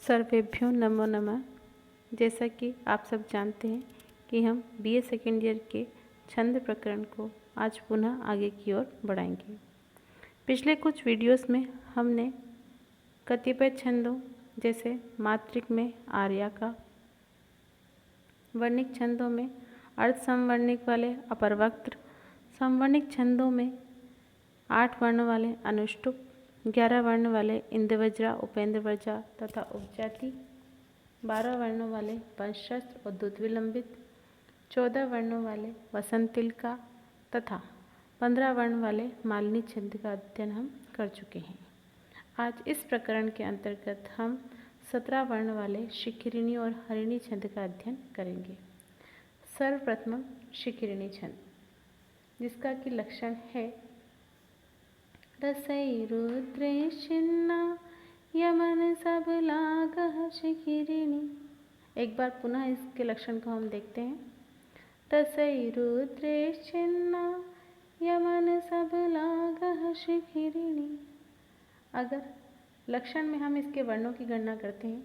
सर्वेभ्यो नमो नमः। जैसा कि आप सब जानते हैं कि हम बीए सेकेंड ईयर के छंद प्रकरण को आज पुनः आगे की ओर बढ़ाएंगे। पिछले कुछ वीडियोस में हमने कतिपय छंदों जैसे मात्रिक में आर्या का, वर्णिक छंदों में अर्ध समवर्णिक वाले अपरवक्त्र, समवर्णिक छंदों में 8 वर्ण वाले अनुष्टुप, 11 वर्ण वाले इंद्रवज्रा, उपेंद्रवज्रा तथा उपजाति, 12 वर्णों वाले पंचशस्त्र और द्रुतविलंबित, 14 वर्णों वाले वसंतिलका तथा 15 वर्ण वाले मालिनी छंद का अध्ययन हम कर चुके हैं। आज इस प्रकरण के अंतर्गत हम 17 वर्ण वाले शिखरिणी और हरिणी छंद का अध्ययन करेंगे। सर्वप्रथम शिखरिणी छंद, जिसका कि लक्षण है रसई रुद्रे छिन्ना यमन सब लागह शिखरिणी। एक बार पुनः इसके लक्षण को हम देखते हैं। रसई रुद्रे छिन्ना यमन सब लागह शिखरिणी। अगर लक्षण में हम इसके वर्णों की गणना करते हैं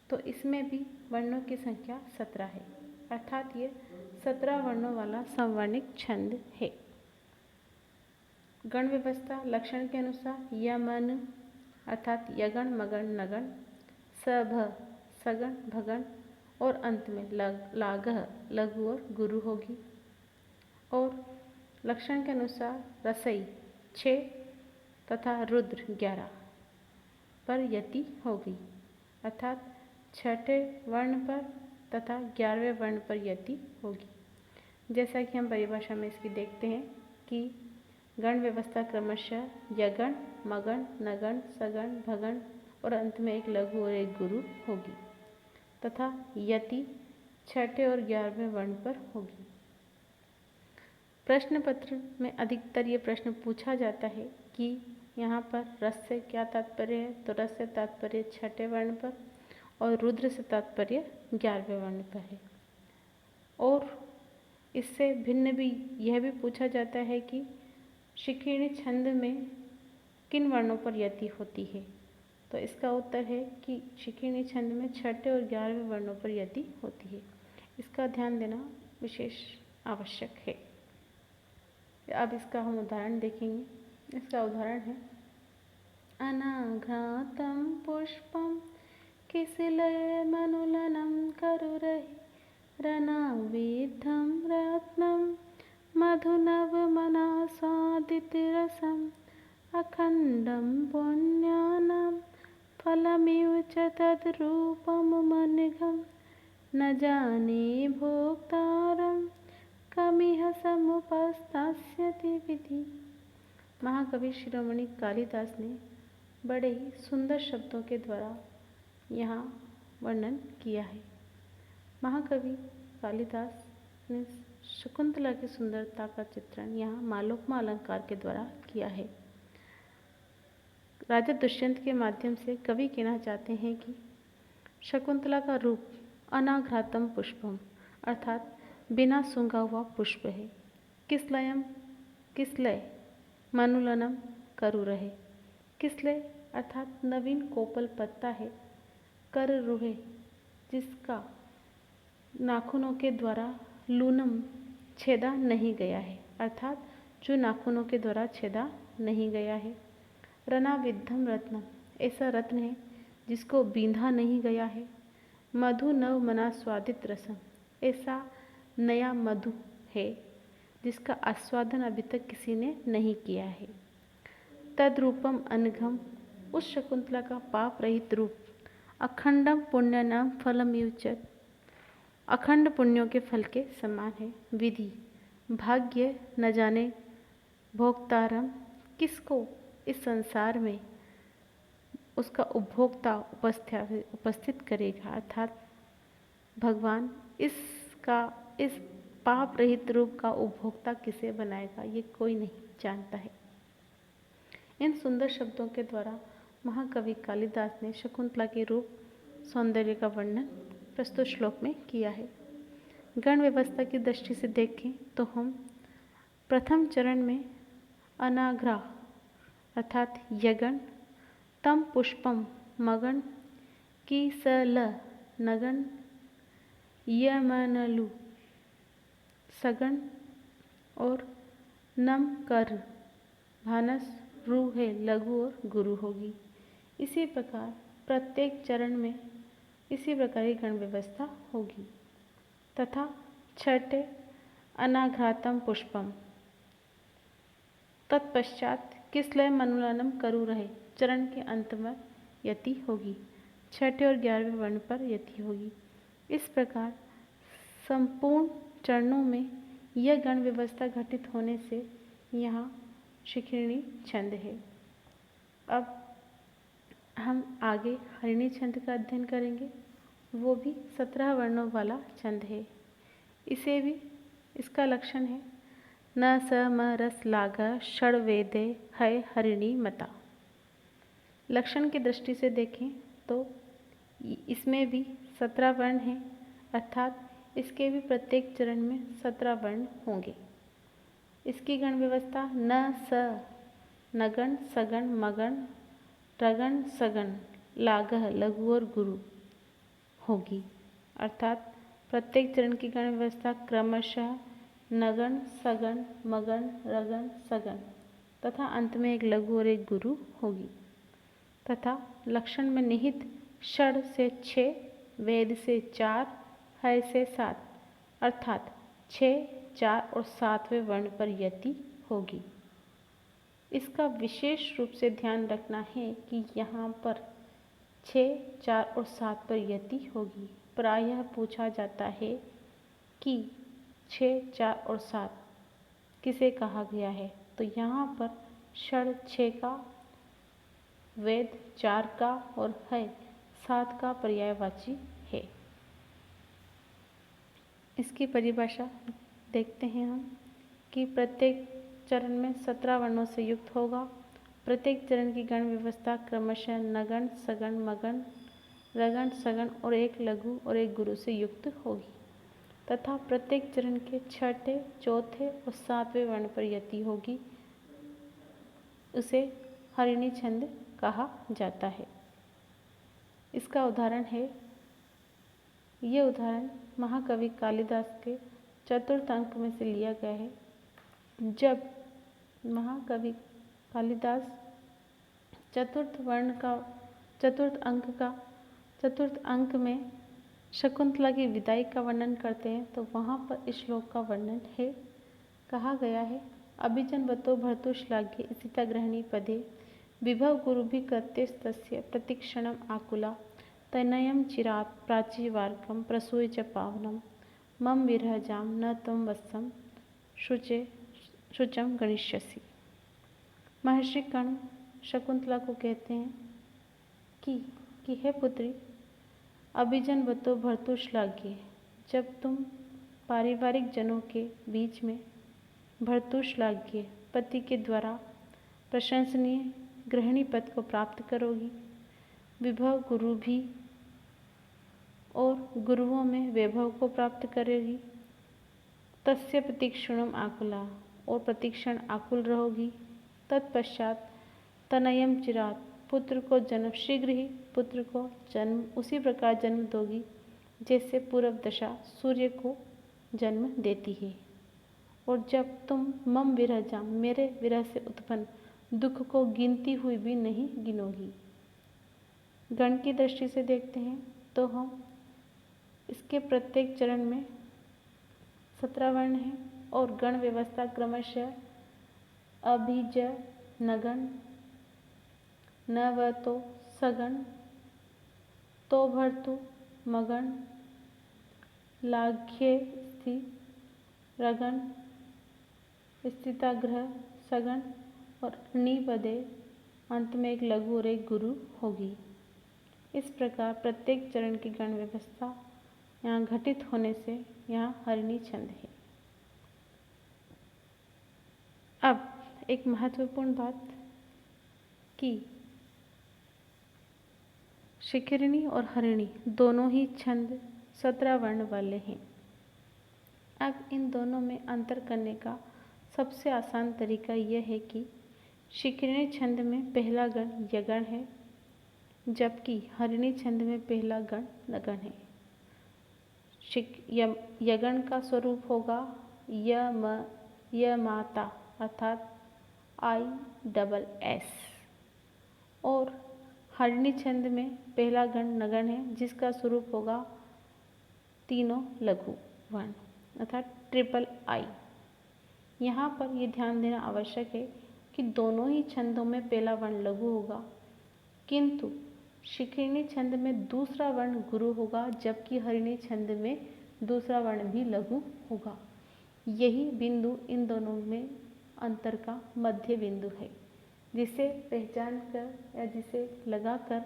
तो इसमें भी वर्णों की संख्या 17 है, अर्थात ये 17 वर्णों वाला समवर्णिक छंद है। गण व्यवस्था लक्षण के अनुसार यमन अर्थात यगण, मगण, नगण, सभ, सगण, भगण और अंत में लागह, लघु और गुरु होगी। और लक्षण के अनुसार रसई 6 तथा रुद्र 11 पर यति होगी, अर्थात 6ठे वर्ण पर तथा 11वें वर्ण पर यति होगी। जैसा कि हम परिभाषा में इसकी देखते हैं कि गण व्यवस्था क्रमशः यगण, मगण, नगण, सगण, भगण और अंत में एक लघु और एक गुरु होगी तथा यति 6ठे और 11वें वर्ण पर होगी। प्रश्न पत्र में अधिकतर ये प्रश्न पूछा जाता है कि यहाँ पर रस से क्या तात्पर्य है, तो रस से तात्पर्य 6ठे वर्ण पर और रुद्र से तात्पर्य 11वें वर्ण पर है। और इससे भिन्न भी यह भी पूछा जाता है कि शिखरिणी छंद में किन वर्णों पर यति होती है, तो इसका उत्तर है कि शिखरिणी छंद में 6ठे और 11वें वर्णों पर यति होती है। इसका ध्यान देना विशेष आवश्यक है। अब इसका हम उदाहरण देखेंगे। इसका उदाहरण है अनाघ्रातं पुष्पं किसलय मनुलनं करुरहि रणाविद्धं रत्नं मधुनवमनासादितरसम् अखण्डं पुण्यानां फलमिव च तद्रूपमनघं न जाने भोक्तारं कमिह समुपस्थास्यति विधि। महाकवि शिरोमणि कालिदास ने बड़े ही सुंदर शब्दों के द्वारा यहाँ वर्णन किया है। महाकवि कालिदास ने शकुंतला की सुंदरता का चित्रण यहाँ मालोपमा अलंकार के द्वारा किया है। राजा दुष्यंत के माध्यम से कवि कहना चाहते हैं कि शकुंतला का रूप अनाघ्रातम पुष्पम अर्थात बिना सूंघा हुआ पुष्प है। किसलयम किसलय मनुलनम करु रहे, किसलय अर्थात नवीन कोपल पत्ता है। कर रुहे जिसका नाखूनों के द्वारा लूनम छेदा नहीं गया है, अर्थात जो नाखूनों के द्वारा छेदा नहीं गया है। रणाविद्धम रत्नम ऐसा रत्न है जिसको बींधा नहीं गया है। मधु नव मना स्वादित रसम ऐसा नया मधु है जिसका आस्वादन अभी तक किसी ने नहीं किया है। तद्रूपम अनघम उस शकुंतला का पाप रहित रूप। अखंडम पुण्य नाम फलम युचत अखंड पुण्यों के फल के समान है। विधि भाग्य न जाने भोक्तारम किसको इस संसार में उसका उपभोक्ता उपस्थित करेगा, अर्थात भगवान इस पाप रहित रूप का उपभोक्ता किसे बनाएगा ये कोई नहीं जानता है। इन सुंदर शब्दों के द्वारा महाकवि कालिदास ने शकुंतला के रूप सौंदर्य का वर्णन प्रस्तुत श्लोक में किया है। गण व्यवस्था की दृष्टि से देखें तो हम प्रथम चरण में अनाघ्रा अर्थात यगण, तम पुष्पम मगण, की स ल नगन यमनलु सगन और नम कर भानस रू है लघु और गुरु होगी। इसी प्रकार प्रत्येक चरण में इसी प्रकार की गण व्यवस्था होगी। तथा छठे अनाघ्रातम पुष्पम तत्पश्चात किसलयम अनुलानम करु रहे चरण के अंत में यति होगी। छठे और 11वें वर्ण पर यति होगी। इस प्रकार संपूर्ण चरणों में यह गण व्यवस्था घटित होने से यहाँ शिखरिणी छंद है। अब हम आगे हरिणी छंद का अध्ययन करेंगे। वो भी 17 वर्णों वाला छंद है। इसे भी इसका लक्षण है न स म रस लाग षड वेदे है हरिणी मता। लक्षण की दृष्टि से देखें तो इसमें भी 17 वर्ण हैं, अर्थात इसके भी प्रत्येक चरण में 17 वर्ण होंगे। इसकी गण व्यवस्था न स नगण सगण मगण रगण सगण लागह लघु और गुरु होगी। अर्थात प्रत्येक चरण की गण व्यवस्था क्रमशः नगण सगण मगण रगण सगण तथा अंत में एक लघु और एक गुरु होगी। तथा लक्षण में निहित षड से 6, वेद से 4, है से 7 अर्थात 6, 4 और 7वें वर्ण पर यति होगी। इसका विशेष रूप से ध्यान रखना है कि यहाँ पर 6, 4 और 7 पर यति होगी। प्रायः पूछा जाता है कि 6, 4 और 7 किसे कहा गया है, तो यहाँ पर षड 6 का, वेद 4 का और है 7 का पर्यायवाची है। इसकी परिभाषा देखते हैं हम कि प्रत्येक चरण में 17 वर्णों से युक्त होगा। प्रत्येक चरण की गण व्यवस्था क्रमशः नगण सगण मगण रगण सगण और एक लघु और एक गुरु से युक्त होगी। तथा प्रत्येक चरण के छठे, चौथे और 7वें वर्ण पर यति होगी। उसे हरिणी छंद कहा जाता है। इसका उदाहरण है, ये उदाहरण महाकवि कालिदास के चतुर्थ अंक में से लिया गया है। जब महाकवि कालिदास चतुर्थ अंक में शकुंतला की विदाई का वर्णन करते हैं तो वहाँ पर इस श्लोक का वर्णन है, कहा गया है अभिजनवतो भर्तु श्लाघ्ये स्थिता गृहिणी पदे विभव गुरुभिः कृत्यस्तस्य प्रतीक्षणम् आकुला तनयं चिरात् प्राचीवार्कं प्रसूय च पावनं मम विरहजां न त्वं वत्सं शुचं गणिष्यसि। महर्षि कर्ण शकुंतला को कहते हैं कि हे पुत्री, अभिजनवतो भर्तु श्लाघ्ये, जब तुम पारिवारिक जनों के बीच में भर्तु श्लाघ्ये पति के द्वारा प्रशंसनीय गृहिणी पद को प्राप्त करोगी, विभव गुरु भी और गुरुओं में वैभव को प्राप्त करेगी, तस्य प्रतीक्षणम आकुला और प्रतीक्षण आकुल रहोगी, तत्पश्चात तनयम चिरात पुत्र को जन्म शीघ्र ही पुत्र को जन्म उसी प्रकार जन्म दोगी जैसे पूर्व दशा सूर्य को जन्म देती है। और जब तुम मम विरहजा मेरे विरह से उत्पन्न दुख को गिनती हुई भी नहीं गिनोगी। गण की दृष्टि से देखते हैं तो हम इसके प्रत्येक चरण में 17 वर्ण हैं और गण व्यवस्था क्रमशः अभिज नगण नवतो सगण तो भर्तु मगण लाघ्ये स्थि रगण स्थिताग्रह सगण और निपदे अंत में एक लघु और एक गुरु होगी। इस प्रकार प्रत्येक चरण की गण व्यवस्था यहाँ घटित होने से यहाँ हरिणी छंद है। अब एक महत्वपूर्ण बात कि शिखरिणी और हरिणी दोनों ही छंद 17 वर्ण वाले हैं। अब इन दोनों में अंतर करने का सबसे आसान तरीका यह है कि शिखरिणी छंद में पहला गण यगण है जबकि हरिणी छंद में पहला गण नगण है। यगण का स्वरूप होगा य माता अर्थात ISS। और हरिणी छंद में पहला गण नगण है जिसका स्वरूप होगा तीनों लघु वर्ण अर्थात III। यहाँ पर ये ध्यान देना आवश्यक है कि दोनों ही छंदों में पहला वर्ण लघु होगा, किंतु शिखरिणी छंद में दूसरा वर्ण गुरु होगा, जबकि हरिणी छंद में दूसरा वर्ण भी लघु होगा। यही बिंदु इन दोनों में अंतर का मध्य बिंदु है, जिसे पहचान कर या जिसे लगाकर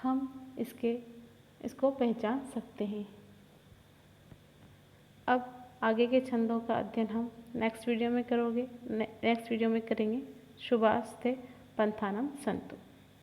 हम इसको पहचान सकते हैं। अब आगे के छंदों का अध्ययन हम नेक्स्ट वीडियो में करेंगे। शुभास्ते पंथानम संतु।